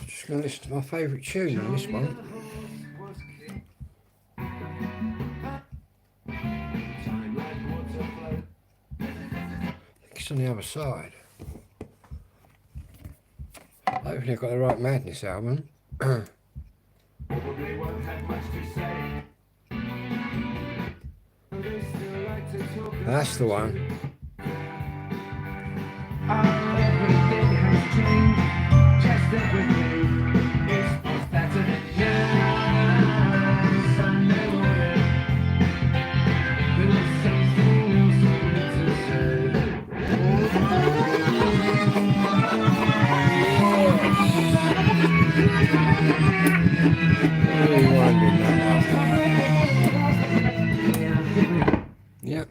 Just going to listen to my favourite tune on this one. It's on the other side. Hopefully I've got the right Madness album. That's the one. Everything has changed, just everything. It's much better than yours. Sunday morning, there's something else I need to say. Yep.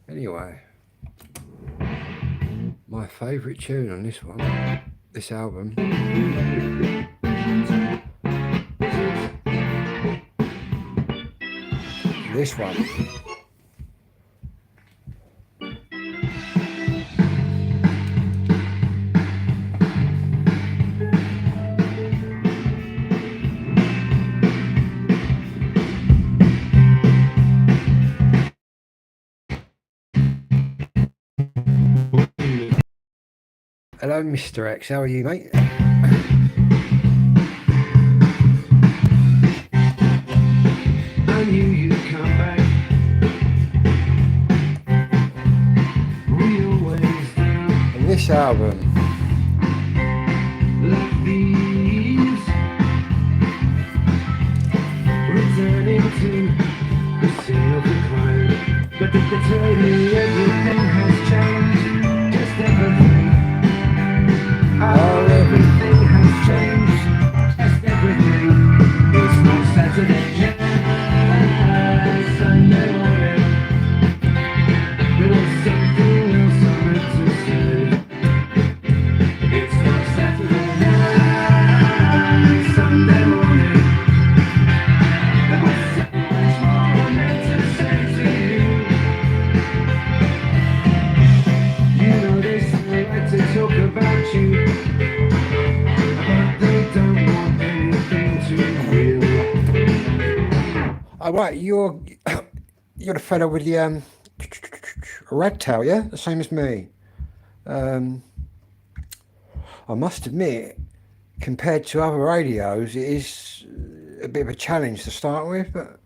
Anyway, my favourite tune on this one, this album. This one. Hello, Mr. X. How are you, mate? I knew you'd come back. We always do. And this album. Like these, returning to the scene of the crime. But did they tell you everything has changed? Just everything. Oh, everything has changed. Just everything. It's not Saturday night, Sunday morning. There's something else I meant to say. It's not Saturday night, Sunday morning. There was so much more I meant to say to you. You know they still like to talk about you, but they don't want anything too real. Oh, right, you're the fellow with the ragtail, yeah? The same as me. I must admit, compared to other radios, it is a bit of a challenge to start with, but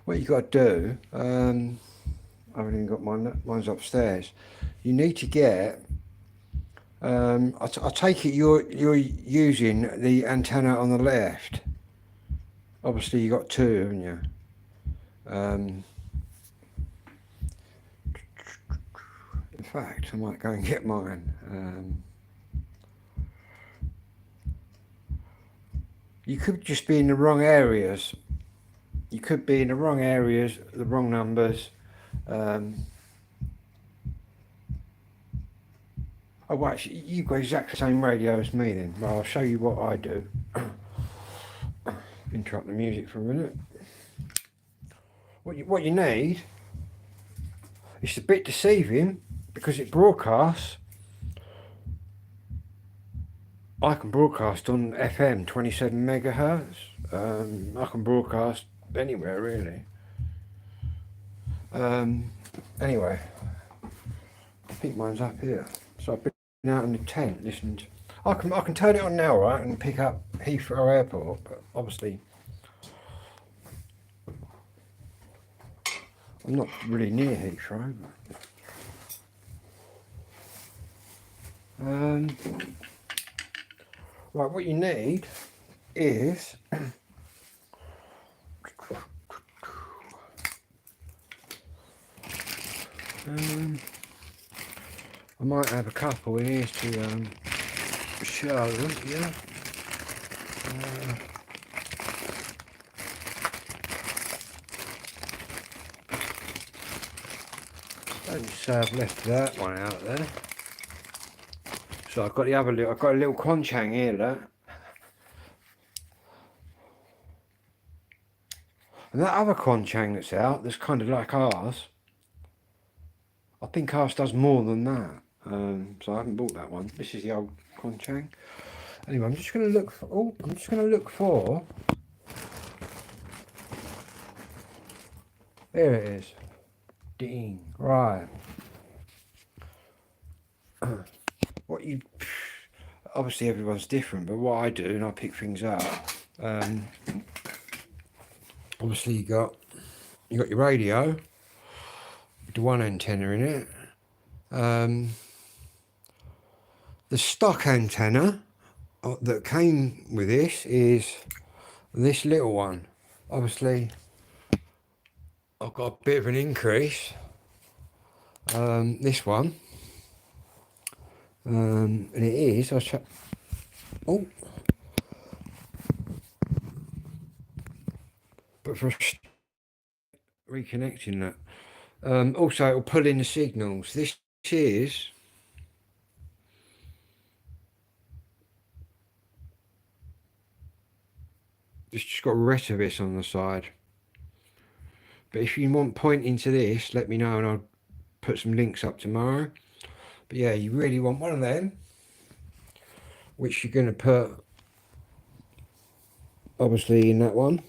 what you got to do, I haven't even got mine's upstairs. You need to get. I take it you're using the antenna on the left. Obviously, you got two, haven't you? In fact, I might go and get mine. You could just be in the wrong areas. You could be in the wrong areas, the wrong numbers. Oh, well, actually, you've got exactly the same radio as me then. Well, I'll show you what I do. Interrupt the music for a minute. What you need is a bit deceiving because it broadcasts. I can broadcast on FM 27 megahertz. I can broadcast anywhere really. Anyway, I think mine's up here. So I've been out in the tent listening to. I can turn it on now, right, and pick up Heathrow Airport, but obviously I'm not really near Heathrow. Right, what you need is I might have a couple in here to show them, yeah. Don't say I've left that one out there. So I've got the other little. I've got a little Conchang here, look. And that other Quanchang that's out, that's kind of like ours, I think ours does more than that. So I haven't bought that one. This is the old Quanchang. Anyway, I'm just going to look for. Oh, I'm just going to look for. There it is. Ding. Right. What you. Obviously, everyone's different, but what I do, and I pick things up. Obviously, you got your radio with the one antenna in it. The stock antenna that came with this is this little one. Obviously, I've got a bit of an increase. This one, and it is. Oh, but for reconnecting that. Also, it'll pull in the signals. This is. It's just got Retevis on the side. But if you want pointing to this, let me know and I'll put some links up tomorrow. But yeah, you really want one of them, which you're going to put obviously in that one,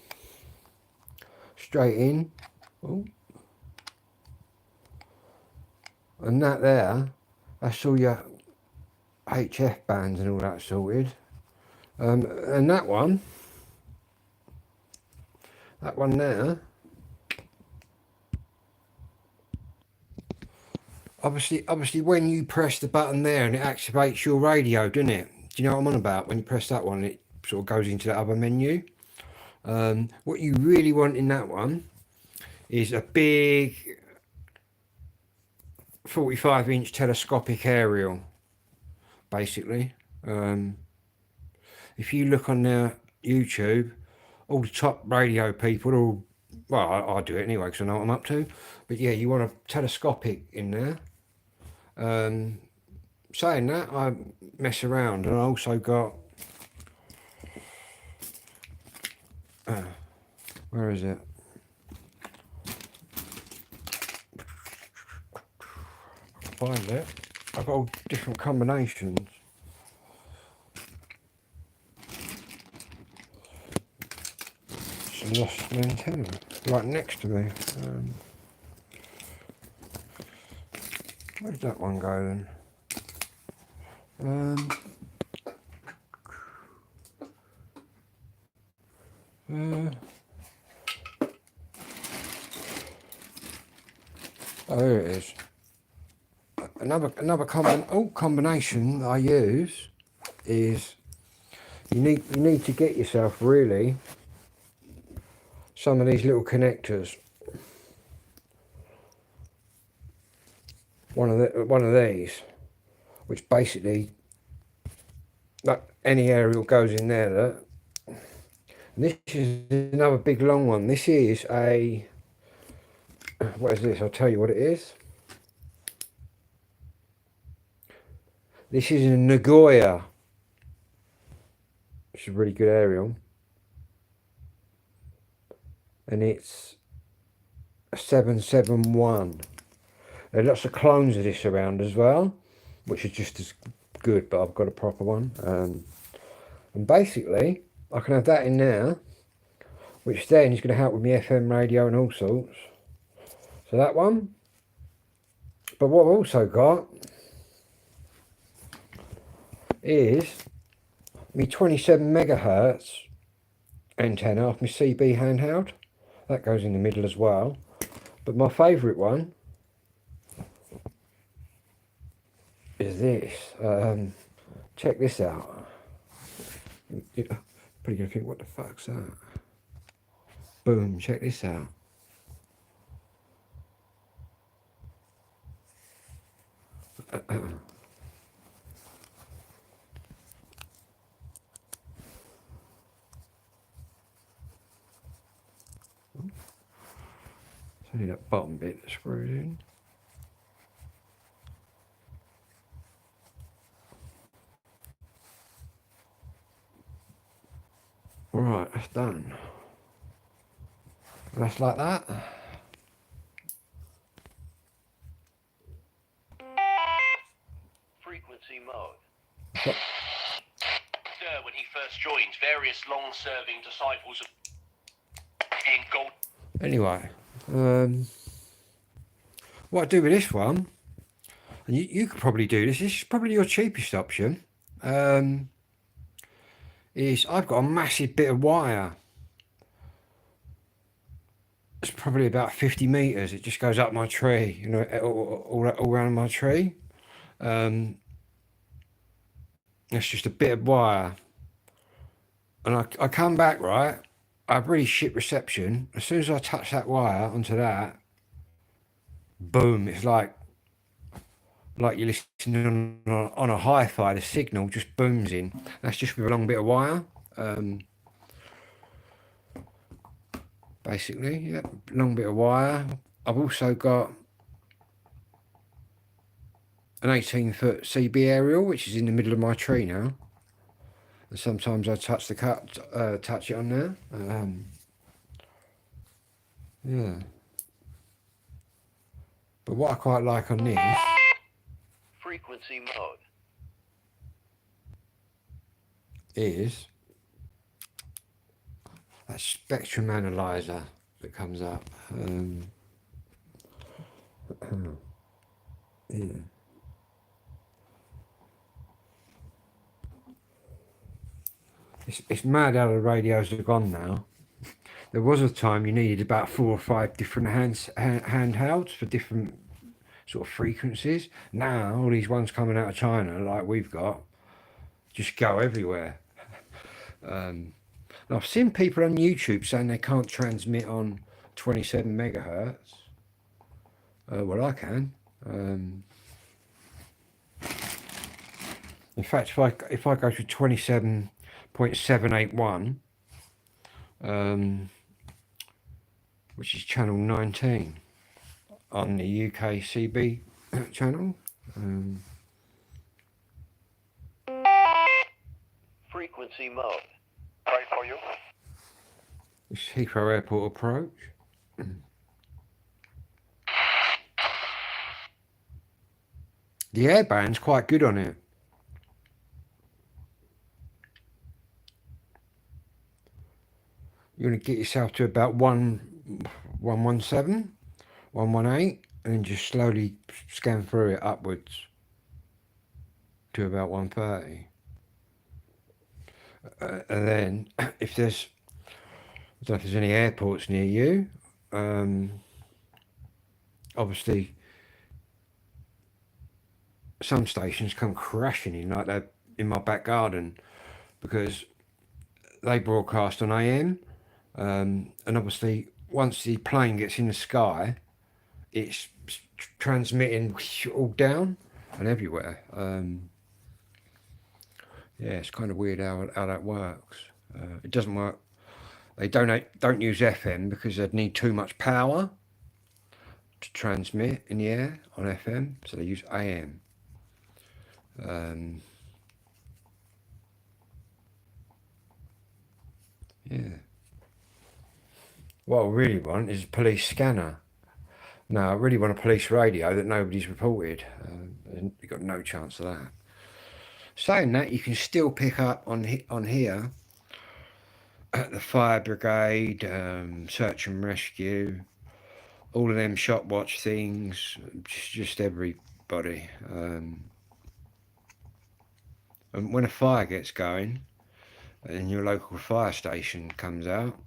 straight in. Oh. And that there, that's all your HF bands and all that sorted. And that one there, obviously when you press the button there and it activates your radio, doesn't it? Do you know what I'm on about? When you press that one, it sort of goes into the other menu. What you really want in that one is a big 45-inch telescopic aerial, basically. If you look on their YouTube, all the top radio people, all, well, I do it anyway because I know what I'm up to. But yeah, you want a telescopic in there. Saying that, I mess around, and I also got. Where is it? Find it. I've got all different combinations. Just lost an antenna right next to me. Where did that one go then? Oh, there it is. Another combination that I use is you need to get yourself really some of these little connectors. One of these, which basically that any aerial goes in there. That. And this is another big long one. This is a, what is this? I'll tell you what it is. This is a Nagoya, which is a really good aerial, and it's a 771. There are lots of clones of this around as well, which are just as good, but I've got a proper one. And basically, I can have that in there, which then is going to help with my FM radio and all sorts. So that one. But what I've also got is my 27 megahertz antenna off my CB handheld. That goes in the middle as well. But my favourite one is this. Check this out. You're probably going to think, what the fuck's that? Boom, check this out. It's only that bottom bit that's screwed in. Right, that's done. that's like that. Frequency mode. So- Sir, when he first joined, various long-serving disciples of being gold. Anyway, what I do with this one, and you could probably do this. This is probably your cheapest option. Is I've got a massive bit of wire. It's probably about 50 meters. It just goes up my tree, you know, all around my tree. It's just a bit of wire, and I come back, right. I have really shit reception. As soon as I touch that wire onto that, boom! It's like you're listening on a hi-fi. The signal just booms in. That's just with a long bit of wire. Basically, yeah, long bit of wire. I've also got an 18-foot CB aerial, which is in the middle of my tree now. And sometimes I touch it on there. Yeah. But what I quite like on this Frequency mode. is that spectrum analyzer that comes up. Yeah. It's mad how the radios have gone now. There was a time you needed about 4 or 5 different handhelds for different sort of frequencies. Now all these ones coming out of China, like we've got, just go everywhere. And I've seen people on YouTube saying they can't transmit on 27 megahertz. Well, I can. In fact, if I go to 27.781, which is channel 19 on the UK CB channel. Frequency mode. Right for you. It's Heathrow Airport approach. The airband's quite good on it. You're going to get yourself to about 117, 118, and then just slowly scan through it upwards to about 130. And then if there's, I don't know if there's any airports near you, obviously some stations come crashing in, like that in my back garden, because they broadcast on AM, and obviously once the plane gets in the sky, it's transmitting all down and everywhere. Yeah, it's kind of weird how that works. It doesn't work. They don't use FM because they'd need too much power to transmit in the air on FM, so they use AM. Yeah. What I really want is a police scanner. No, I really want a police radio that nobody's reported. You've got no chance of that. Saying that, you can still pick up on here the fire brigade, search and rescue, all of them shop watch things, just everybody. And when a fire gets going and your local fire station comes out,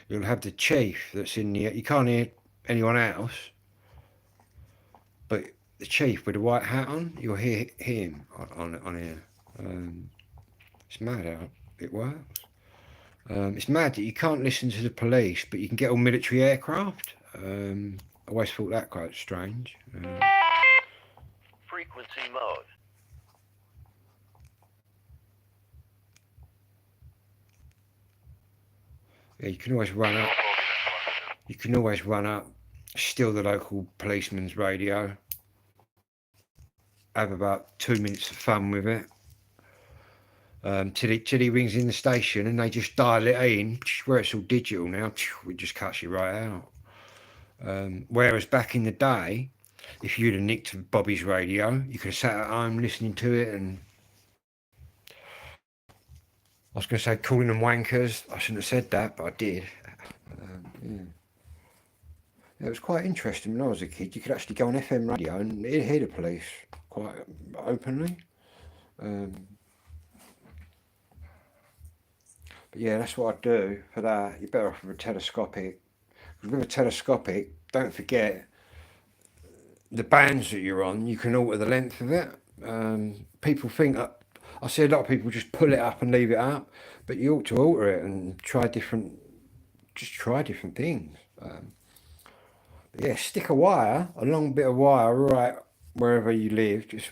you'll have the chief that's in the, you can't hear anyone else, but the chief with the white hat on, you'll hear him on here. It's mad how it works. It's mad that you can't listen to the police, but you can get all military aircraft. I always thought that quite strange. Frequency mode. Yeah, you can always run up. You can always run up, steal the local policeman's radio, have about 2 minutes of fun with it. till he rings in the station and they just dial it in. Where it's all digital now, it just cuts you right out. Whereas back in the day, if you'd have nicked Bobby's radio, you could have sat at home listening to it, and I was going to say calling them wankers. I shouldn't have said that, but I did. Yeah. It was quite interesting when I was a kid. You could actually go on FM radio and hear the police quite openly. But yeah, that's what I'd do for that. You're better off with a telescopic. With a telescopic, don't forget the bands that you're on. You can alter the length of it. People think I see a lot of people just pull it up and leave it up, but you ought to alter it and try different things. But yeah, stick a long bit of wire right wherever you live. Just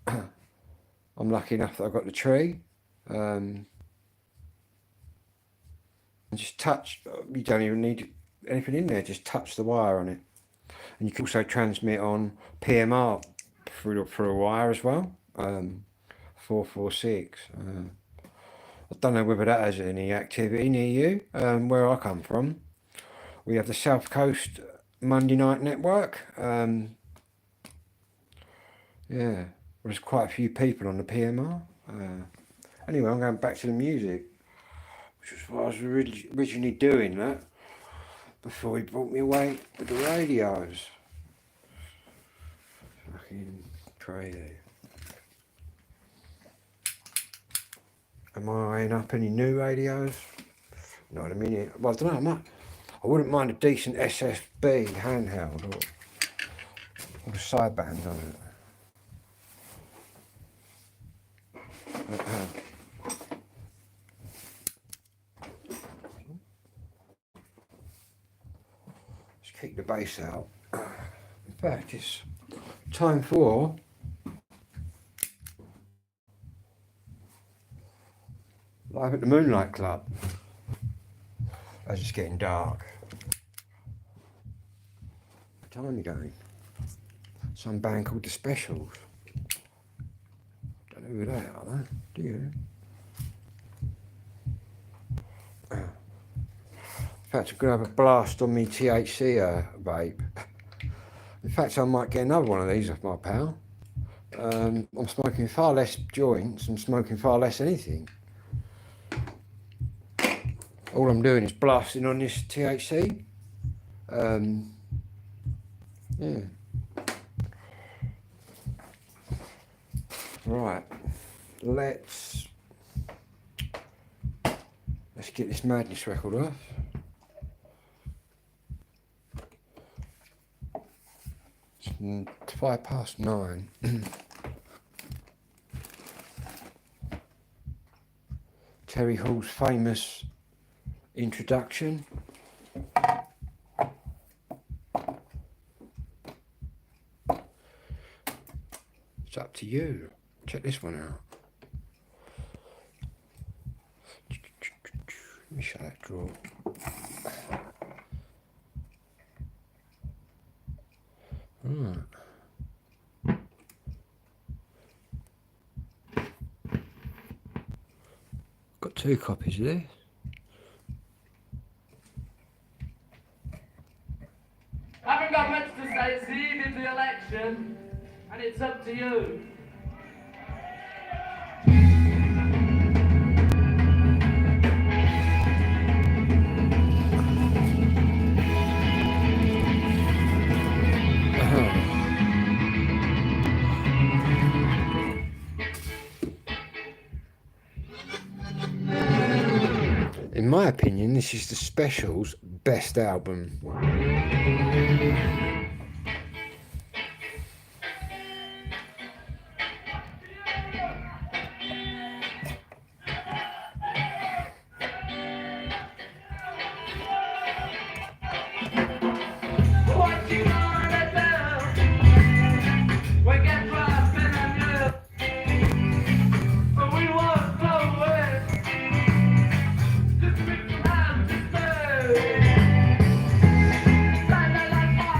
I'm lucky enough that I've got the tree. And just touch. You don't even need anything in there. Just touch the wire on it, and you can also transmit on PMR through a wire as well. 446. I don't know whether that has any activity near you. Where I come from, we have the South Coast Monday Night Network. Yeah, there's quite a few people on the PMR. Anyway, I'm going back to the music, which is what I was originally doing that before he brought me away with the radios. Fucking crazy. Am I eyeing up any new radios? Not in a minute. Well, I don't know. I wouldn't mind a decent SFB handheld or a sideband on it. Let's kick the bass out. In fact, it's time for Live at the Moonlight Club. As it's getting dark. What time are you going? Some band called The Specials. Don't know who they are though, do you? In fact, I'm going to have a blast on me THC vape. In fact, I might get another one of these off my pal. I'm smoking far less joints. I'm smoking far less anything. All I'm doing is blasting on this THC. Yeah. Right. Let's get this Madness record off. It's 9:05. Terry Hall's famous introduction. It's up to you. Check this one out. Let me shut that drawer. Right. Got 2 copies of this. I haven't got much to say. It's the eve of the election, and it's up to you. In my opinion, this is the Specials' best album. What you gonna do? We get dropping on you, but we won't go away. Just people have to stay. La la la la.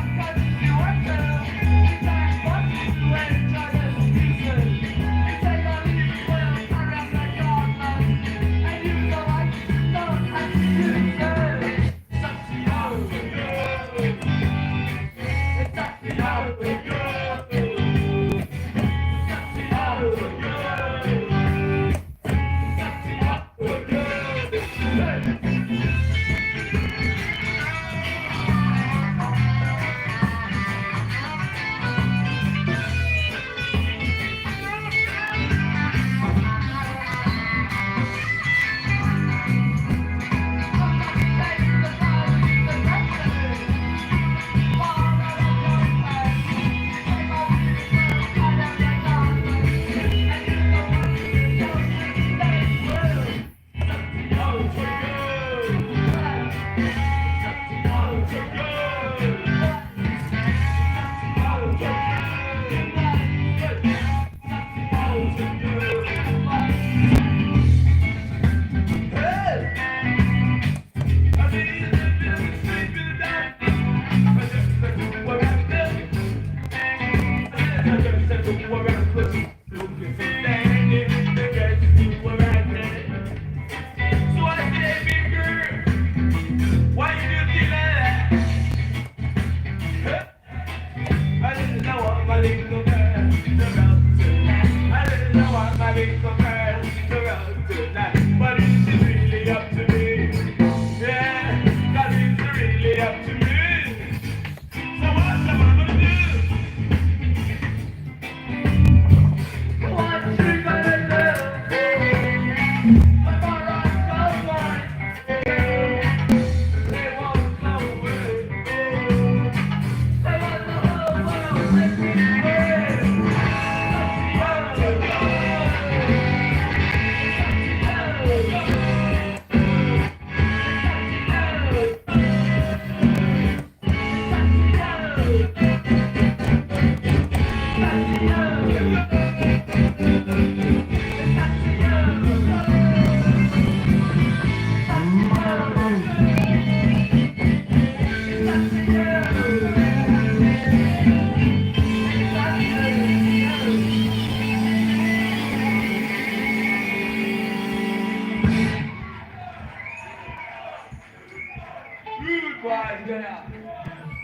Rude boys, yeah.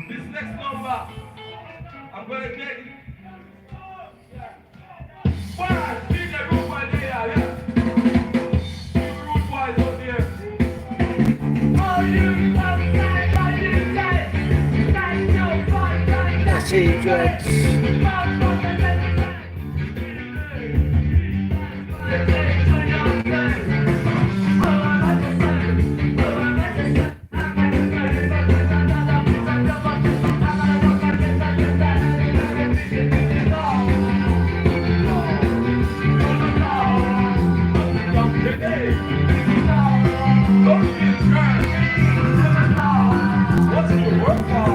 This next number, I'm gonna get boys, big the rude boys there, yeah. Rude boys out there. Oh, you That's it, Dreads. What's your work for?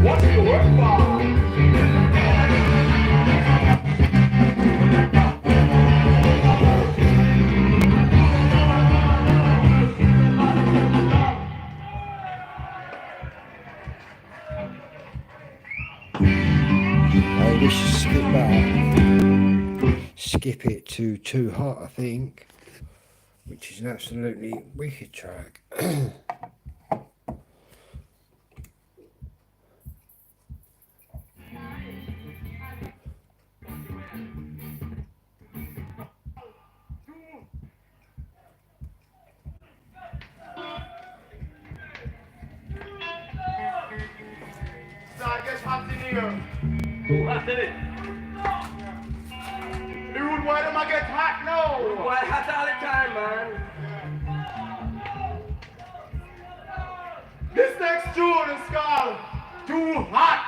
What's your work for? Oh, we should skip that. Skip it to Too Hot, I think, which is an absolutely wicked track. So I guess hot in here. Hot in it. The rude boy them a get hot now. Rude boy hot all the time, man. This next tune is called Too Hot.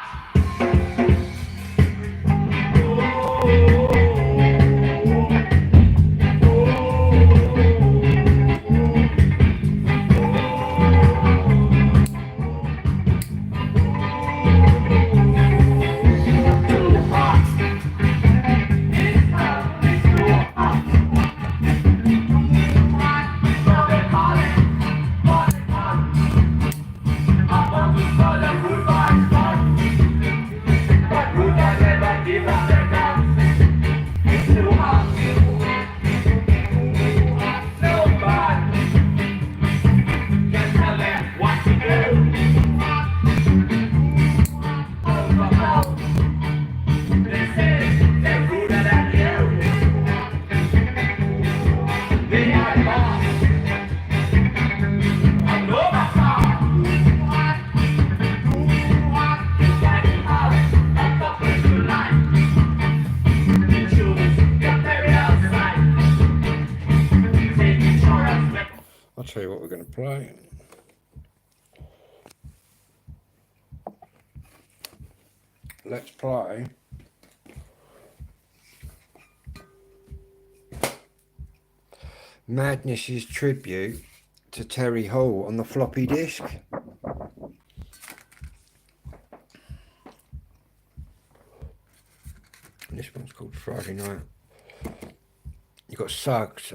I'll tell you what we're going to play. Let's play Madness's tribute to Terry Hall on the floppy disk. And this one's called Friday Night. You've got Suggs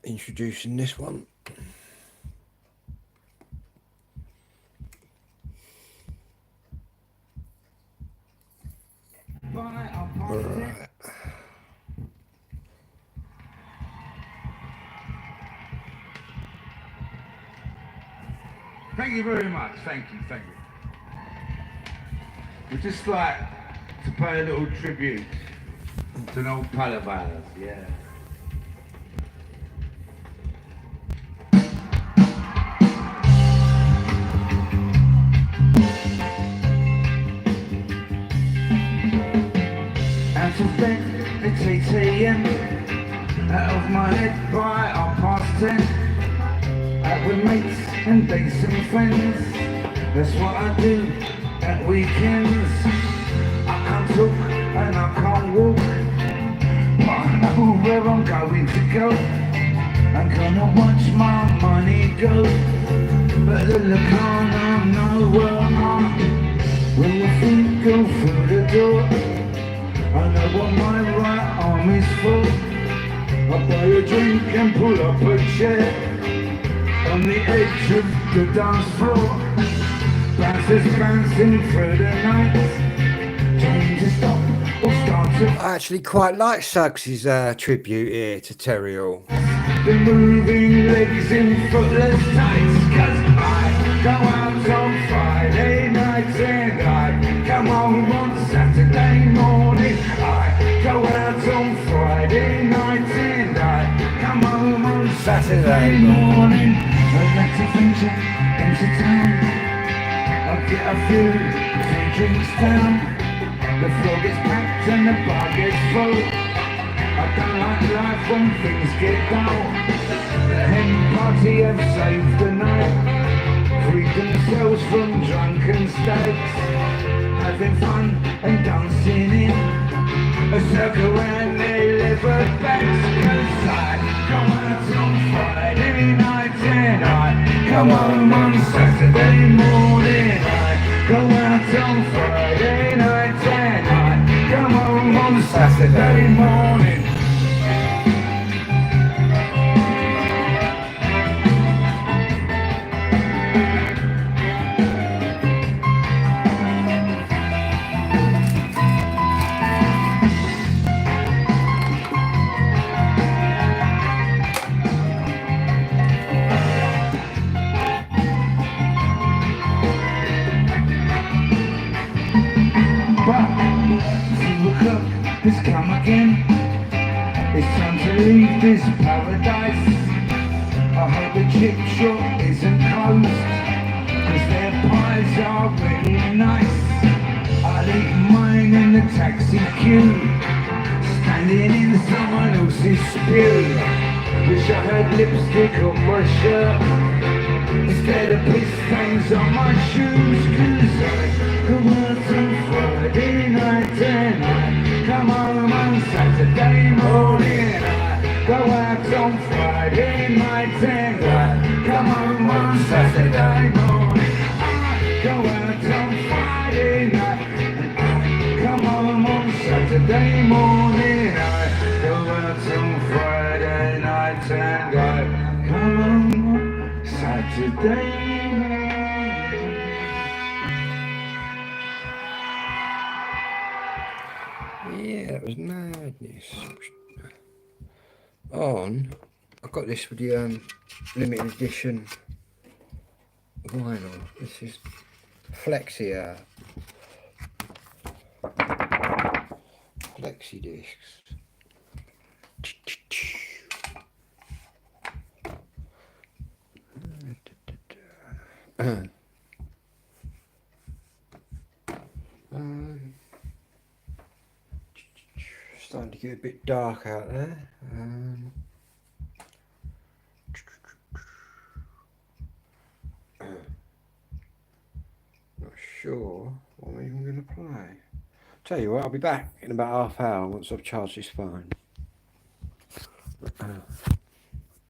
introducing this one. Right. Thank you very much. Thank you. We just like to pay a little tribute to an old pal of ours, yeah. Out of bed at 8 AM, out of my head by 10:30. Out with mates and dates and friends, that's what I do at weekends. I can't talk and I can't walk, but I know where I'm going to go. I'm gonna watch my money go, but the look on where I'm on. When the feet go through the door, I know what my right arm is for. I buy a drink and pull up a chair on the edge of the dance floor. Bouncers bouncing through the night, trying to stop or start to. I actually quite like Suggs's tribute here to Terry Hall. The moving legs in footless tights, 'cause I go out on Friday nights and I come home on Saturday morning. I go out on Friday nights and I come home on Saturday morning. I'd like to venture into town, I'll get a few drinks down. The floor gets packed and the bar gets full. I don't like life when things get dull. The hen party have saved the night, freed themselves from drunken states, having fun and dancing in a circle around their liver backs. 'Cause I go out on Friday night and I come home on Saturday morning. I go out on Friday night and I come home on Saturday morning. But 2 o'clock has come again. It's time to leave this paradise. I hope the chip shop isn't closed, 'cause their pies are really nice. I'll eat mine in the taxi queue, standing in someone else's spew. Wish I had lipstick on my shirt instead of piss stains on my shoes. 'Cause I go out on Friday night and I come home on Saturday morning. I go out on Friday night and I come home on Saturday morning. I go out on Friday night and I come home on Saturday morning. I go out on Friday night and I come home on Saturday morning. Yeah, that was madness. I got this with the limited edition vinyl. This is Flexia. Flexi discs. Starting to get a bit dark out there. Not sure what I'm even going to play. Tell you what, I'll be back in about half hour once I've charged this phone.